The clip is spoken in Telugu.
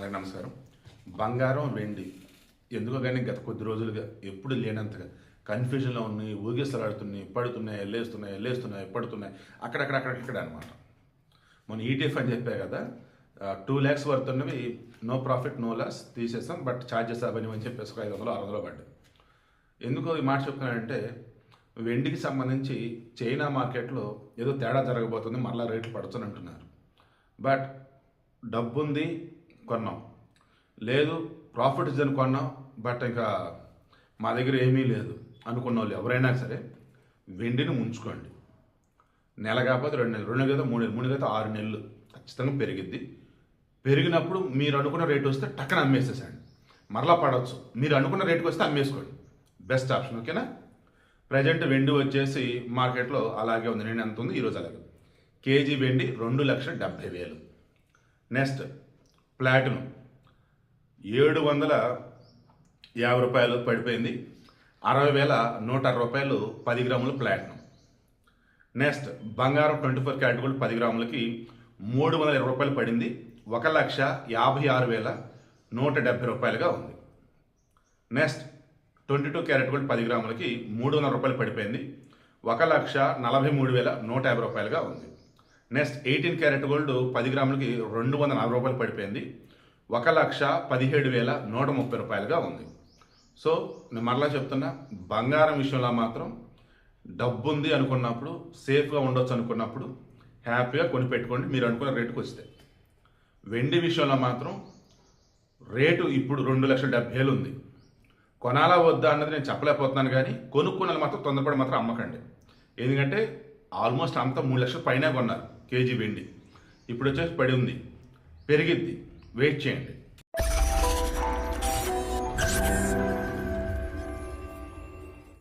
అలాగే నమస్కారం. బంగారం, వెండి ఎందుకో కానీ గత కొద్ది రోజులుగా ఎప్పుడు లేనంతగా కన్ఫ్యూజన్లో ఉన్నాయి, ఊగిసలాడుతున్నాయి, పడుతున్నాయి, వెళ్ళేస్తున్నాయి, పడుతున్నాయి, అక్కడక్కడ అనమాట. మొన్న ఈటీఎఫ్ అని చెప్పా కదా, 2 lakhs వర్త్ ఉన్నవి నో ప్రాఫిట్ నో లాస్ తీసేస్తాం, బట్ ఛార్జెస్ అవన్నీ అని చెప్పేసి 500 600 పడ్డాయి. ఎందుకో ఈ మాట చెప్తున్నానంటే, వెండికి సంబంధించి చైనా మార్కెట్లో ఏదో తేడా జరగబోతుంది, మరలా రేట్లు పడుతుంది అంటున్నారు. బట్ డబ్బుంది, కొన్నాం, లేదు ప్రాఫిట్ ఇదని కొన్నాం, బట్ ఇంకా మా దగ్గర ఏమీ లేదు అనుకున్న వాళ్ళు ఎవరైనా సరే వెండిని ఉంచుకోండి. నెల కాకపోతే 2 నెలలు, 2 నెలలు కదా 3 నెలలు, 3 నెలలు అయితే 6 నెలలు ఖచ్చితంగా పెరిగిద్ది. పెరిగినప్పుడు మీరు అనుకున్న రేటు వస్తే టక్కన అమ్మేసేసండి, మరలా పడవచ్చు. మీరు అనుకున్న రేటుకి వస్తే అమ్మేసుకోండి, బెస్ట్ ఆప్షన్. ఓకేనా? ప్రజెంట్ వెండి వచ్చేసి మార్కెట్లో అలాగే ఉంది. నేను ఎంత ఉంది ఈరోజు అలాగే. కేజీ వెండి 2,70,000. నెక్స్ట్ ప్లాటినం 750 రూపాయలు పడిపోయింది. 60,160 రూపాయలు 10 గ్రాములు ప్లాటినం. నెక్స్ట్ బంగారం 24 క్యారెట్ గోల్డ్ 10 గ్రాములకి 320 రూపాయలు పడింది. 1,56,170 రూపాయలుగా ఉంది. నెక్స్ట్ 22 క్యారెట్ గోల్డ్ 10 గ్రాములకి 300 రూపాయలు పడిపోయింది. 1,43,150 రూపాయలుగా ఉంది. నెక్స్ట్ 18 క్యారెట్ గోల్డ్ 10 గ్రాములకి 240 రూపాయలు పడిపోయింది. 1,17,130 రూపాయలుగా ఉంది. సో నేను మరలా చెప్తున్నా, బంగారం విషయంలో మాత్రం డబ్బు ఉంది అనుకున్నప్పుడు, సేఫ్గా ఉండొచ్చు అనుకున్నప్పుడు హ్యాపీగా కొని పెట్టుకోండి, మీరు అనుకున్న రేటుకు వస్తే. వెండి విషయంలో మాత్రం రేటు ఇప్పుడు 2,70,000 ఉంది. కొనాలా వద్దా అన్నది నేను చెప్పలేకపోతున్నాను, కానీ కొనుక్కున్నది మాత్రం తొందరపడి మాత్రం అమ్మకండి. ఎందుకంటే ఆల్మోస్ట్ అంతా 3 లక్షల పైన కొన్నారు కేజీ వెండి. ఇప్పుడు వచ్చేసి పడి ఉంది, పెరిగిద్ది, వెయిట్ చేయండి.